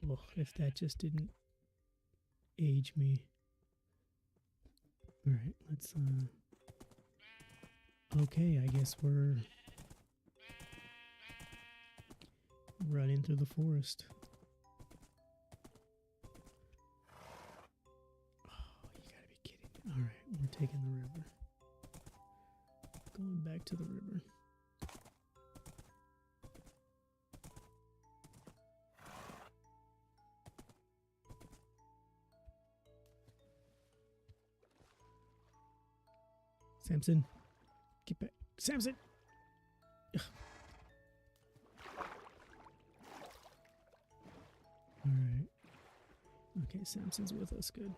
S1: Oh, if that just didn't age me. Alright, let's, okay, I guess we're running through the forest. Oh, you gotta be kidding me. Alright, we're taking the river. Going back to the river. Samson, get back. Samson! Ugh. Alright. Okay, Samson's with us. Good.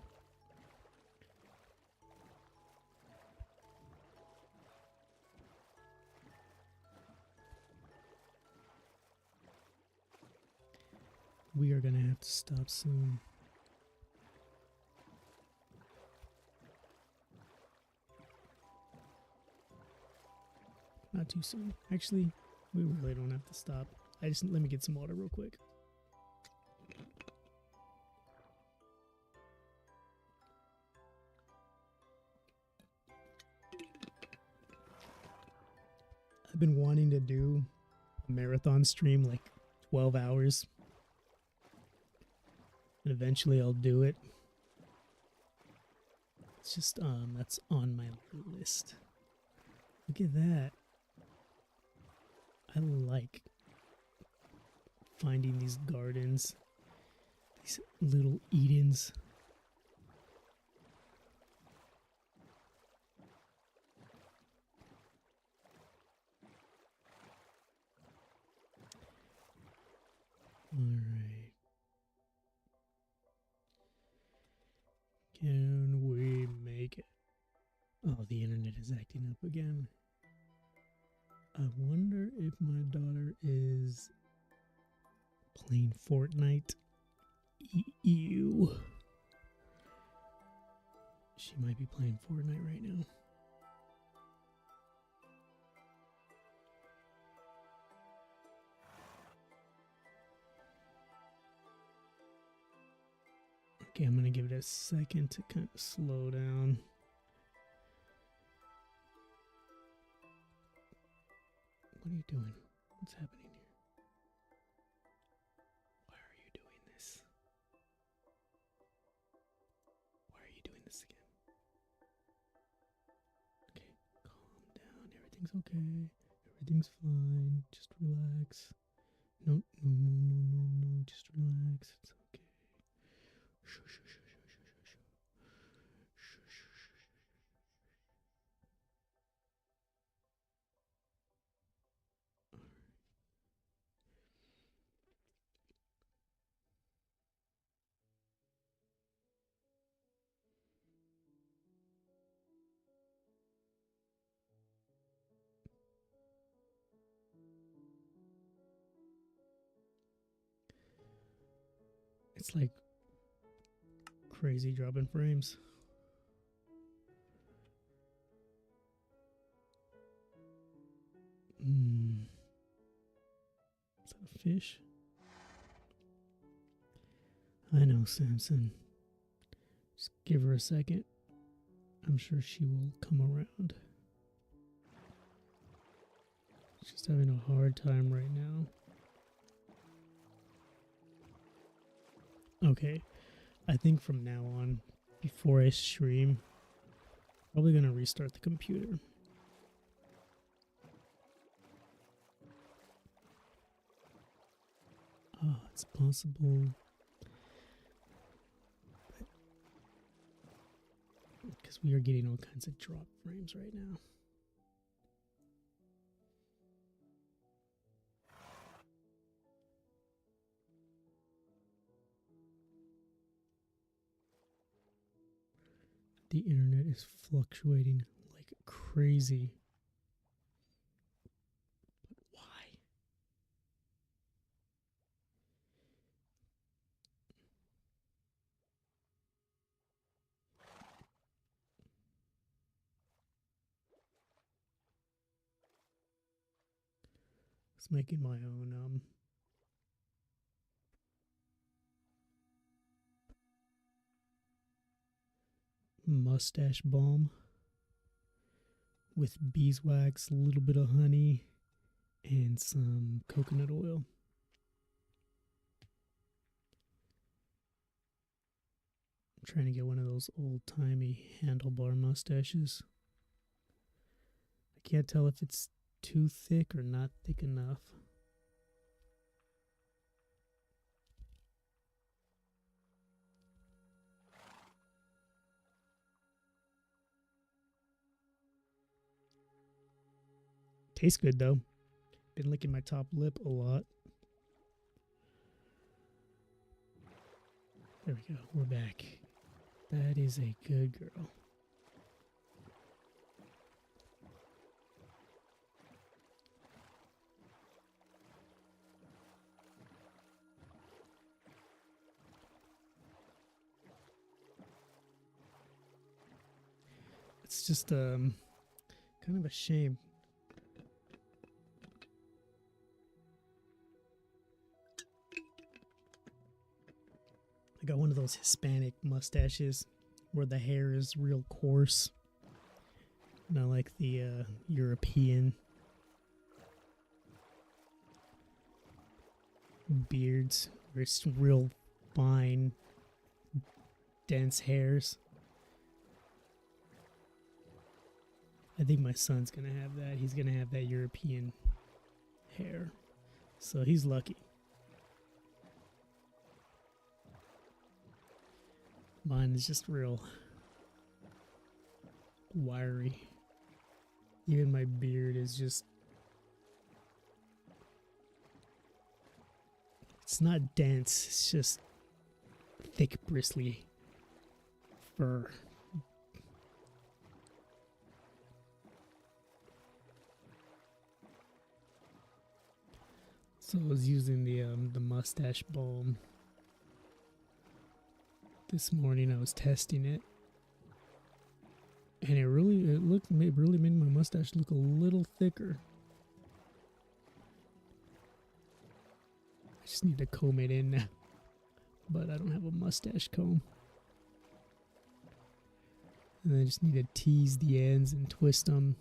S1: We are gonna have to stop soon. Not too soon. Actually, we really don't have to stop. Let me get some water real quick. I've been wanting to do a marathon stream, like 12 hours. And eventually I'll do it. It's just, that's on my list. Look at that. I like finding these gardens, these little Edens. All right. Can we make it? Oh, the internet is acting up again. I wonder if my daughter is playing Fortnite. Ew. She might be playing Fortnite right now. Okay, I'm gonna give it a second to kind of slow down. What are you doing? What's happening here? Why are you doing this? Why are you doing this again? Okay, calm down. Everything's okay. Everything's fine. Just relax. No, no, no, no, no, no. Just relax. It's okay. Shh, shh, shh, shh, shh, shh, shh. Shh, shh, shh. It's like crazy dropping frames. Is that a fish? I know, Samson. Just give her a second. I'm sure she will come around. She's having a hard time right now. Okay, I think from now on, before I stream, probably gonna restart the computer. Ah, it's possible. Because we are getting all kinds of drop frames right now. The internet is fluctuating like crazy. But why? It's making my own mustache balm with beeswax, a little bit of honey, and some coconut oil. I'm trying to get one of those old-timey handlebar mustaches. I can't tell if it's too thick or not thick enough. Tastes good though. Been licking my top lip a lot. There we go. We're back. That is a good girl. It's just kind of a shame. I got one of those Hispanic mustaches where the hair is real coarse. Not like the European beards where it's real fine, dense hairs. I think my son's gonna have that. He's gonna have that European hair. So he's lucky. Mine is just real wiry. Even my beard is just... It's not dense, it's just thick, bristly fur. So I was using the mustache balm this morning. I was testing it, and it really made my mustache look a little thicker. I just need to comb it in now, but I don't have a mustache comb. And I just need to tease the ends and twist them,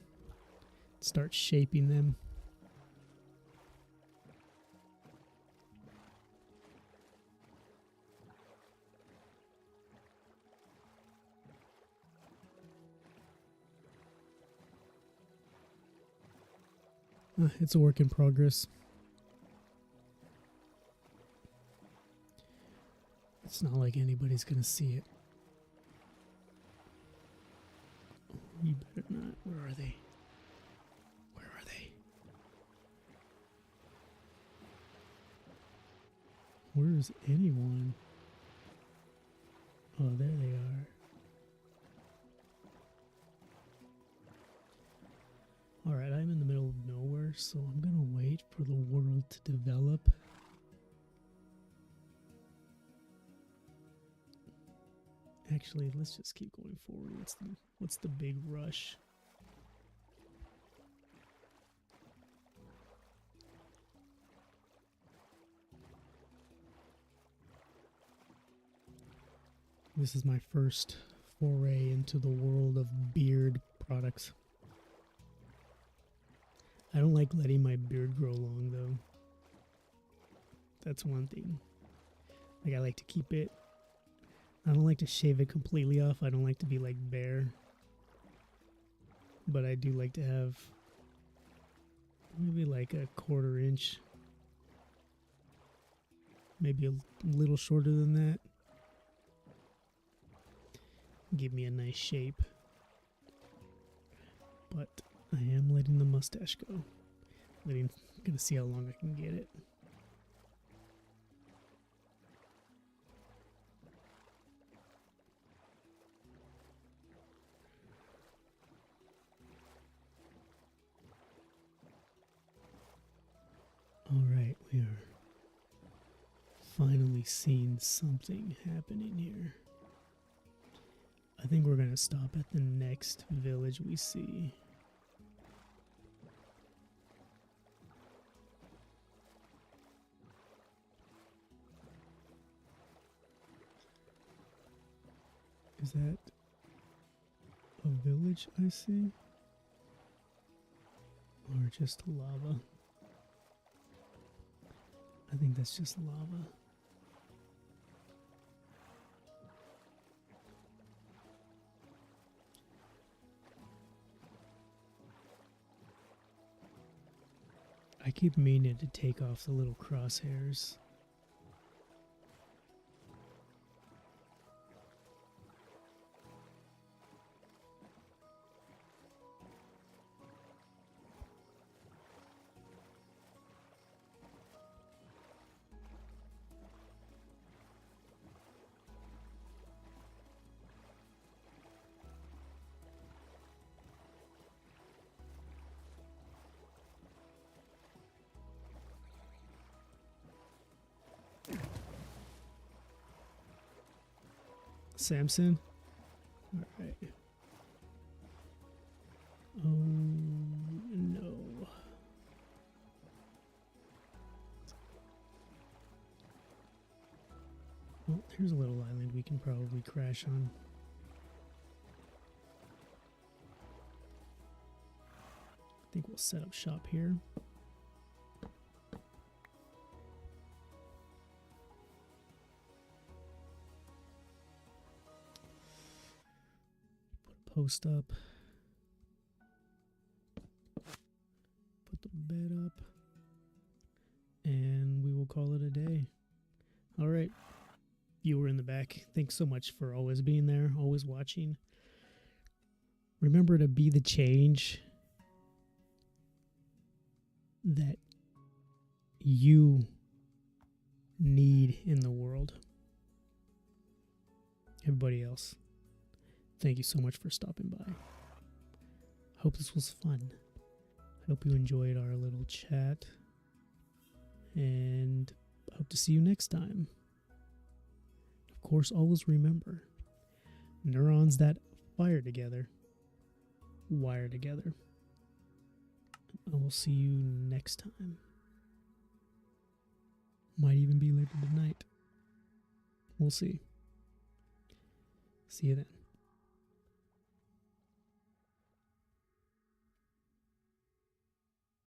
S1: start shaping them. It's a work in progress. It's not like anybody's gonna see it. Oh, you better not. Where are they? Where are they? Where's anyone? Oh, there they are. Alright, I'm in the middle of nowhere, so I'm gonna wait for the world to develop. Actually, let's just keep going forward. What's the big rush? This is my first foray into the world of beard products. I don't like letting my beard grow long, though. That's one thing. Like, I like to keep it. I don't like to shave it completely off. I don't like to be like bare. But I do like to have maybe like a 1/4 inch. Maybe a little shorter than that. Give me a nice shape. But I am letting the mustache go. Gonna see how long I can get it. Alright, we are finally seeing something happening here. I think we're gonna stop at the next village we see. Is that a village I see? Or just lava? I think that's just lava. I keep meaning to take off the little crosshairs. Samson? Alright. Oh, no. Well, here's a little island we can probably crash on. I think we'll set up shop here. Post up, put the bed up, and we will call it a day. All right, viewer in the back, thanks so much for always being there, always watching. Remember to be the change that you need in the world. Everybody else, thank you so much for stopping by. Hope this was fun. I hope you enjoyed our little chat. And hope to see you next time. Of course, always remember, neurons that fire together, wire together. I will see you next time. Might even be later tonight. We'll see. See you then.